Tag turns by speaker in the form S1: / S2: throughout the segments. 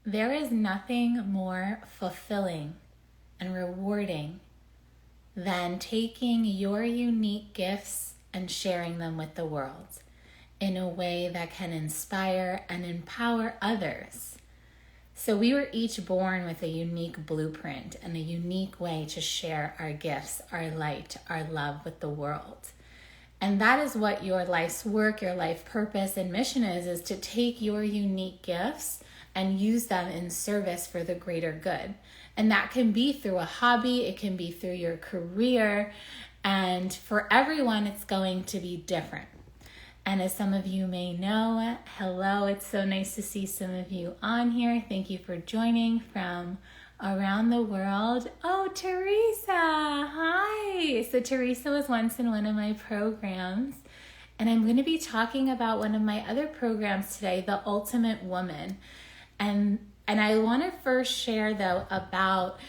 S1: There is nothing more fulfilling and rewarding than taking your unique gifts and sharing them with the world in a way that can inspire and empower others. So we were each born with a unique blueprint and a unique way to share our gifts, our light, our love with the world. And that is what your life's work, your life purpose and mission is to take your unique gifts and use them in service for the greater good. And that can be through a hobby, it can be through your career, and for everyone it's going to be different. And as some of you may know, hello, it's so nice to see some of you on here. Thank you for joining from around the world. Oh, Teresa, hi. So Teresa was once in one of my programs, and I'm going to be talking about one of my other programs today, The Ultimate Woman. And I want to first share, though, about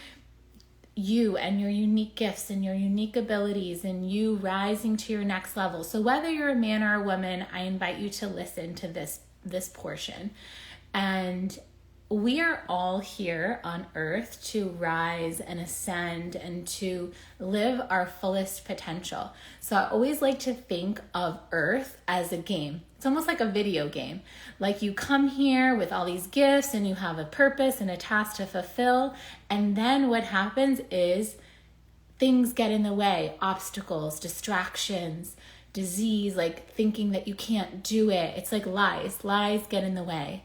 S1: you and your unique gifts and your unique abilities and you rising to your next level. So whether you're a man or a woman, I invite you to listen to this portion. And we are all here on earth to rise and ascend and to live our fullest potential. So I always like to think of earth as a game. It's almost like a video game. Like you come here with all these gifts and you have a purpose and a task to fulfill. And then what happens is things get in the way, obstacles, distractions, disease, like thinking that you can't do it. It's like lies get in the way.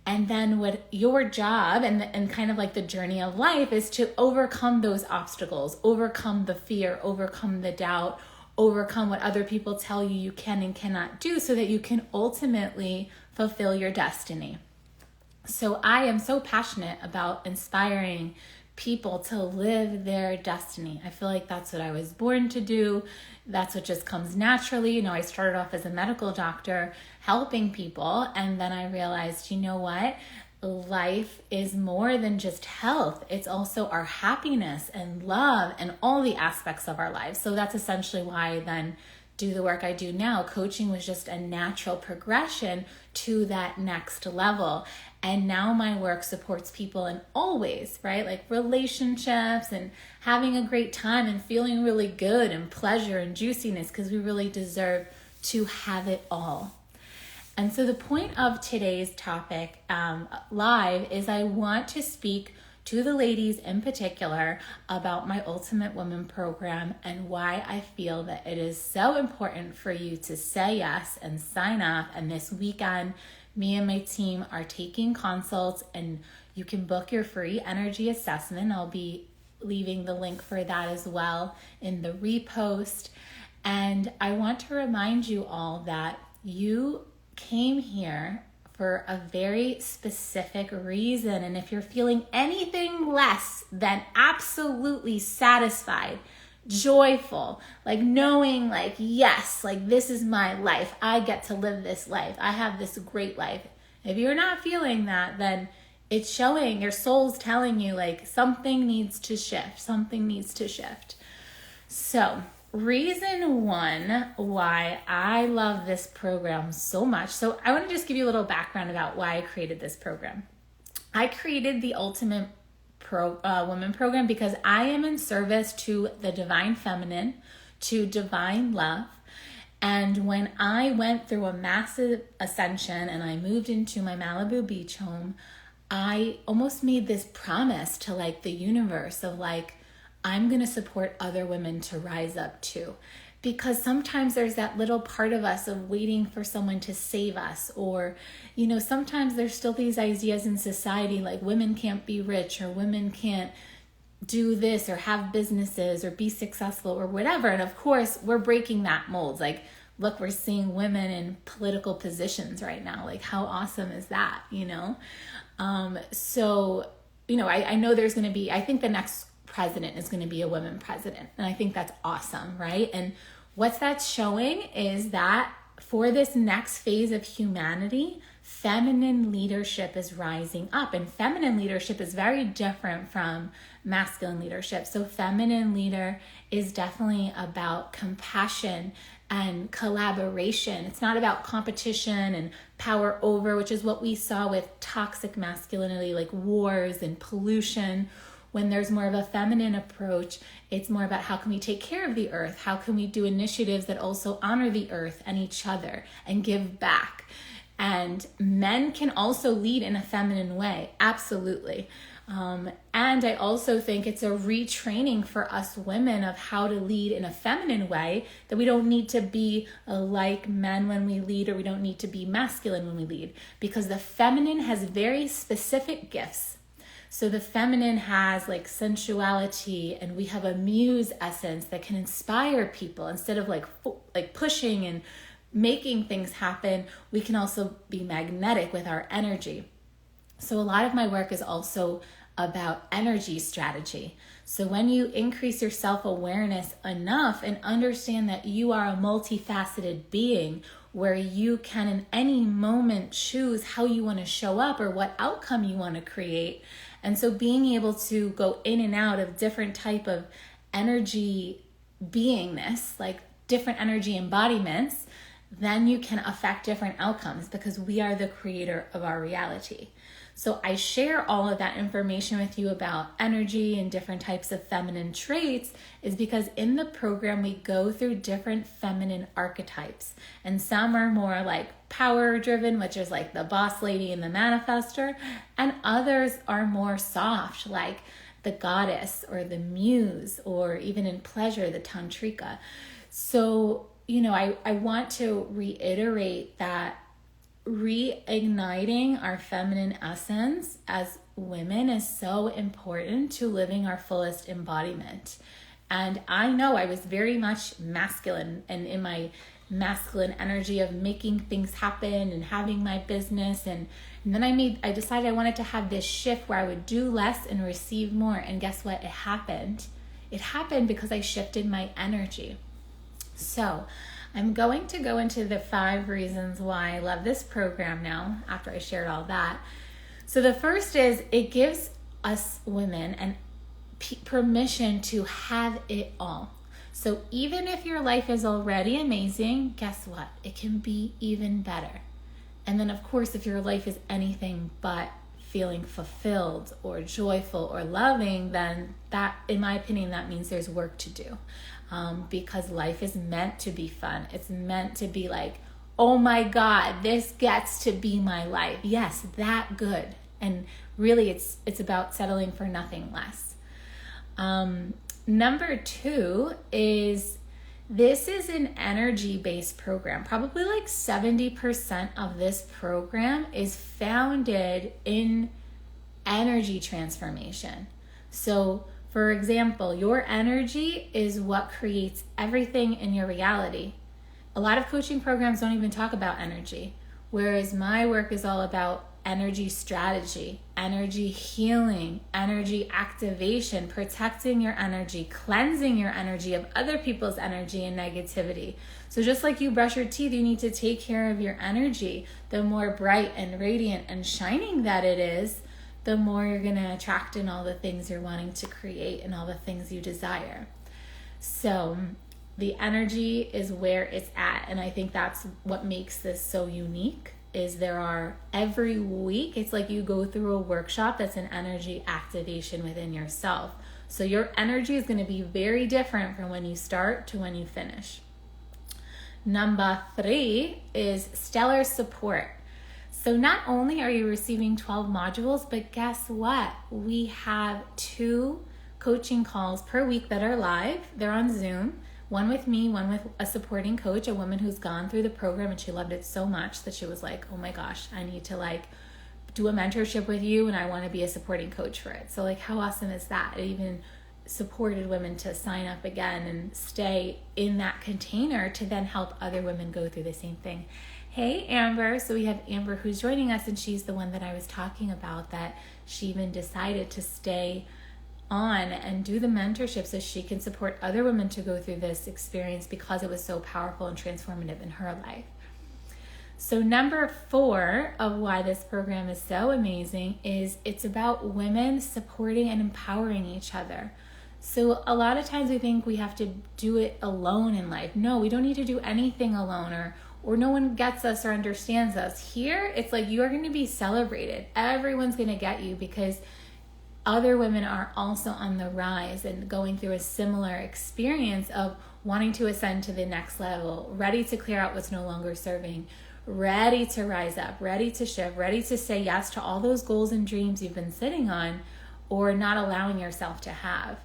S1: And then what your job and kind of like the journey of life is to overcome those obstacles, overcome the fear, overcome the doubt, overcome what other people tell you can and cannot do so that you can ultimately fulfill your destiny. So I am so passionate about inspiring people to live their destiny. I feel like that's what I was born to do. That's what just comes naturally. You know, I started off as a medical doctor helping people, and then I realized, you know what? Life is more than just health. It's also our happiness and love and all the aspects of our lives. So that's essentially why I then do the work I do now. Coaching was just a natural progression to that next level. And now my work supports people in all ways, right? Like relationships and having a great time and feeling really good and pleasure and juiciness, because we really deserve to have it all. And so the point of today's topic live is I want to speak to the ladies in particular about my Ultimate Woman program and why I feel that it is so important for you to say yes and sign up. And this weekend, me and my team are taking consults, and you can book your free energy assessment. I'll be leaving the link for that as well in the repost. And I want to remind you all that you came here for a very specific reason. And if you're feeling anything less than absolutely satisfied, joyful, like knowing like, yes, like this is my life. I get to live this life. I have this great life. If you're not feeling that, then it's showing, your soul's telling you like something needs to shift. Something needs to shift. So reason one why I love this program so much. So I want to just give you a little background about why I created this program. I created the Ultimate Woman program because I am in service to the divine feminine, to divine love. And when I went through a massive ascension and I moved into my Malibu beach home, I almost made this promise to like the universe of like, I'm going to support other women to rise up too. Because sometimes there's that little part of us of waiting for someone to save us. Or, you know, sometimes there's still these ideas in society like women can't be rich or women can't do this or have businesses or be successful or whatever. And of course, we're breaking that mold. Like, look, we're seeing women in political positions right now. Like, how awesome is that, you know? So, you know, I know there's going to be, I think the next president is going to be a woman president. And I think that's awesome, right? And what that's showing is that for this next phase of humanity, feminine leadership is rising up. And feminine leadership is very different from masculine leadership. So feminine leader is definitely about compassion and collaboration. It's not about competition and power over, which is what we saw with toxic masculinity, like wars and pollution. When there's more of a feminine approach, it's more about how can we take care of the earth? How can we do initiatives that also honor the earth and each other and give back? And men can also lead in a feminine way, absolutely. And I also think it's a retraining for us women of how to lead in a feminine way, that we don't need to be like men when we lead, or we don't need to be masculine when we lead, because the feminine has very specific gifts. So the feminine has like sensuality, and we have a muse essence that can inspire people. Instead of like pushing and making things happen, we can also be magnetic with our energy. So a lot of my work is also about energy strategy. So when you increase your self-awareness enough and understand that you are a multifaceted being, where you can in any moment choose how you want to show up or what outcome you want to create. And so being able to go in and out of different type of energy beingness, like different energy embodiments, then you can affect different outcomes, because we are the creator of our reality. So I share all of that information with you about energy and different types of feminine traits is because in the program we go through different feminine archetypes, and some are more like power driven, which is like the boss lady and the manifester, and others are more soft, like the goddess or the muse, or even in pleasure, the tantrika. So, I want to reiterate that reigniting our feminine essence as women is so important to living our fullest embodiment. And I know I was very much masculine, and in my masculine energy of making things happen and having my business, and then I decided I wanted to have this shift where I would do less and receive more. And guess what? It happened because I shifted my energy. So I'm going to go into the 5 reasons why I love this program now, after I shared all that. So the first is it gives us women an permission to have it all. So even if your life is already amazing, guess what? It can be even better. And then of course, if your life is anything but feeling fulfilled or joyful or loving, then that, in my opinion, that means there's work to do. Because life is meant to be fun. It's meant to be like, oh my God, this gets to be my life. Yes, that good. And really it's about settling for nothing less. Number 2 is this is an energy-based program. Probably like 70% of this program is founded in energy transformation. So for example, your energy is what creates everything in your reality. A lot of coaching programs don't even talk about energy, whereas my work is all about energy strategy, energy healing, energy activation, protecting your energy, cleansing your energy of other people's energy and negativity. So just like you brush your teeth, you need to take care of your energy. The more bright and radiant and shining that it is, the more you're going to attract in all the things you're wanting to create and all the things you desire. So the energy is where it's at. And I think that's what makes this so unique, is there are every week, it's like you go through a workshop that's an energy activation within yourself. So your energy is going to be very different from when you start to when you finish. Number 3 is stellar support. So not only are you receiving 12 modules, but guess what? We have 2 coaching calls per week that are live. They're on Zoom. One with me, one with a supporting coach, a woman who's gone through the program and she loved it so much that she was like, oh my gosh, I need to do a mentorship with you and I want to be a supporting coach for it. So how awesome is that? It even supported women to sign up again and stay in that container to then help other women go through the same thing. Hey, Amber. So we have Amber who's joining us, and she's the one that I was talking about, that she even decided to stay on and do the mentorship so she can support other women to go through this experience because it was so powerful and transformative in her life. So number 4 of why this program is so amazing is it's about women supporting and empowering each other. So a lot of times we think we have to do it alone in life. No, we don't need to do anything alone, or no one gets us or understands us. Here, it's like you are going to be celebrated. Everyone's going to get you because other women are also on the rise and going through a similar experience of wanting to ascend to the next level, ready to clear out what's no longer serving, ready to rise up, ready to shift, ready to say yes to all those goals and dreams you've been sitting on or not allowing yourself to have.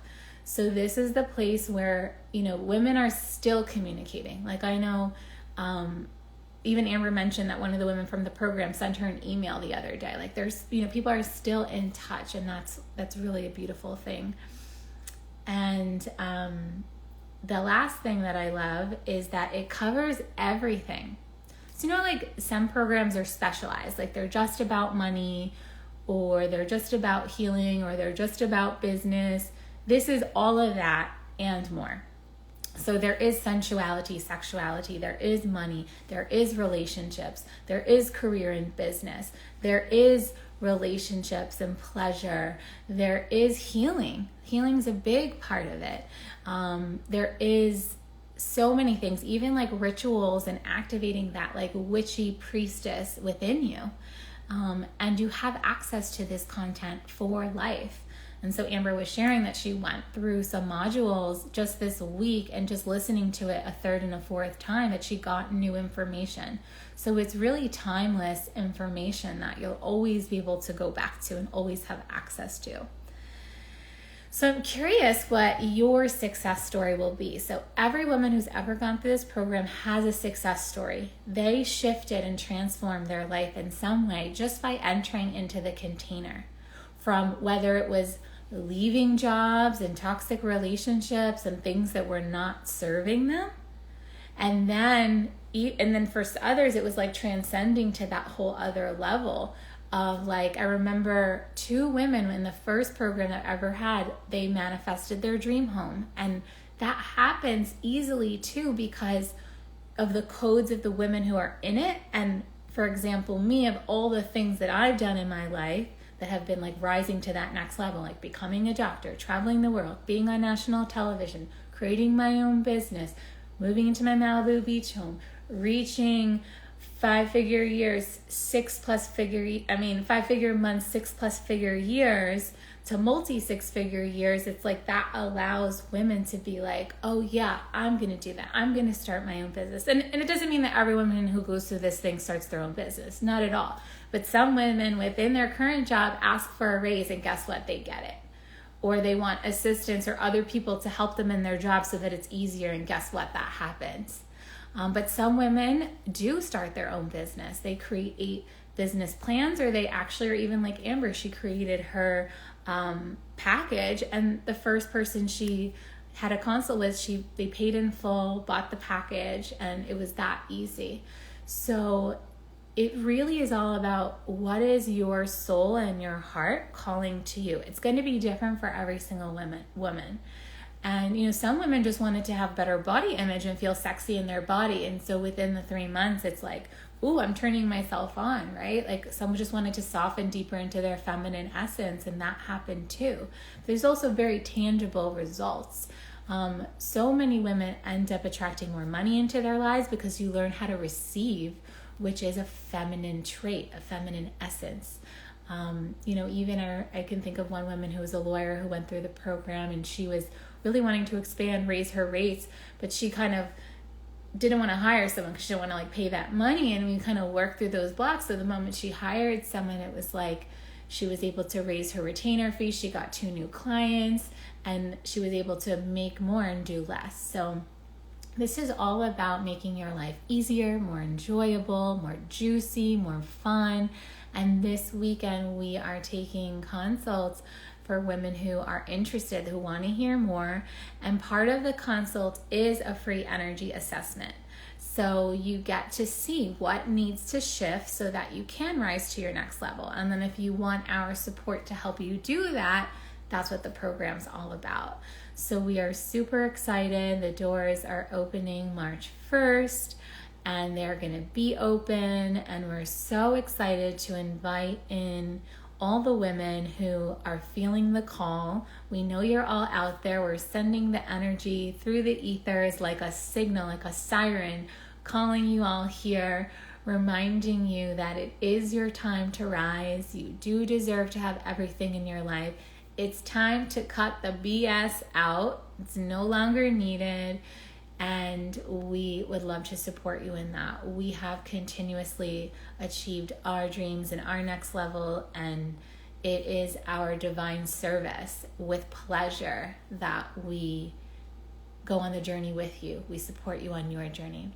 S1: So this is the place where, women are still communicating. Like I know, even Amber mentioned that one of the women from the program sent her an email the other day. Like there's, people are still in touch, and that's really a beautiful thing. And the last thing that I love is that it covers everything. So, like some programs are specialized, like they're just about money, or they're just about healing, or they're just about business. This is all of that and more. So there is sensuality, sexuality, there is money, there is relationships, there is career and business, there is relationships and pleasure, there is healing. Healing's a big part of it. There is so many things, even like rituals and activating that like witchy priestess within you. And you have access to this content for life. And so Amber was sharing that she went through some modules just this week, and just listening to it a third and a fourth time that she got new information. So it's really timeless information that you'll always be able to go back to and always have access to. So I'm curious what your success story will be. So every woman who's ever gone through this program has a success story. They shifted and transformed their life in some way just by entering into the container. From whether it was leaving jobs and toxic relationships and things that were not serving them. And then for others, it was like transcending to that whole other level of like, I remember 2 women in the first program that I ever had, they manifested their dream home. And that happens easily too because of the codes of the women who are in it. And for example, me, of all the things that I've done in my life that have been like rising to that next level, like becoming a doctor, traveling the world, being on national television, creating my own business, moving into my Malibu beach home, reaching 5-figure years, 5-figure months, 6-plus-figure years to multi 6-figure years. It's like that allows women to be like, oh yeah, I'm going to do that. I'm going to start my own business. And it doesn't mean that every woman who goes through this thing starts their own business. Not at all. But some women within their current job ask for a raise, and guess what? They get it. Or they want assistance or other people to help them in their job so that it's easier, and guess what? That happens. But some women do start their own business. They create business plans, or they actually are even like Amber. She created her package, and the first person she had a consult with, they paid in full, bought the package, and it was that easy. So it really is all about what is your soul and your heart calling to you. It's going to be different for every single woman. And, some women just wanted to have better body image and feel sexy in their body. And so within the 3 months, it's like, ooh, I'm turning myself on, right? Like someone just wanted to soften deeper into their feminine essence, and that happened too. There's also very tangible results. So many women end up attracting more money into their lives because you learn how to receive, which is a feminine trait, a feminine essence. I can think of one woman who was a lawyer who went through the program, and she was really wanting to raise her rates, but she kind of didn't want to hire someone because she didn't want to pay that money. And we kind of worked through those blocks. So the moment she hired someone, it was like she was able to raise her retainer fee. She got 2 new clients, and she was able to make more and do less. So this is all about making your life easier, more enjoyable, more juicy, more fun. And this weekend we are taking consults for women who are interested, who want to hear more. And part of the consult is a free energy assessment. So you get to see what needs to shift so that you can rise to your next level. And then if you want our support to help you do that, that's what the program's all about. So we are super excited. The doors are opening March 1st. And they're going to be open, and we're so excited to invite in all the women who are feeling the call. We know you're all out there. We're sending the energy through the ethers like a signal, like a siren, calling you all here, reminding you that it is your time to rise. You do deserve to have everything in your life. It's time to cut the BS out. It's no longer needed. And we would love to support you in that. We have continuously achieved our dreams and our next level, and it is our divine service with pleasure that we go on the journey with you. We support you on your journey.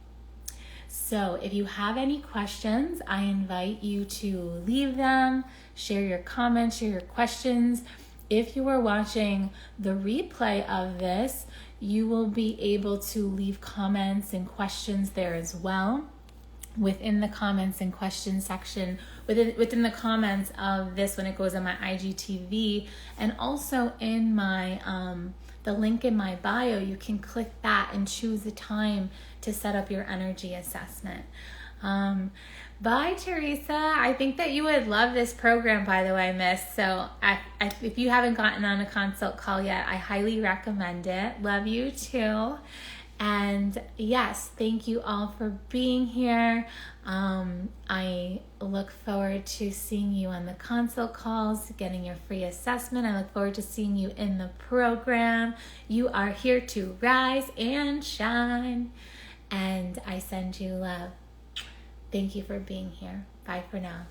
S1: So if you have any questions, I invite you to leave them, share your comments, share your questions. If you are watching the replay of this, you will be able to leave comments and questions there as well. Within the comments and questions section, within the comments of this when it goes on my IGTV, and also in my the link in my bio, you can click that and choose a time to set up your energy assessment. Bye, Teresa. I think that you would love this program, by the way, miss. So if you haven't gotten on a consult call yet, I highly recommend it. Love you too. And yes, thank you all for being here. I look forward to seeing you on the consult calls, getting your free assessment. I look forward to seeing you in the program. You are here to rise and shine. And I send you love. Thank you for being here. Bye for now.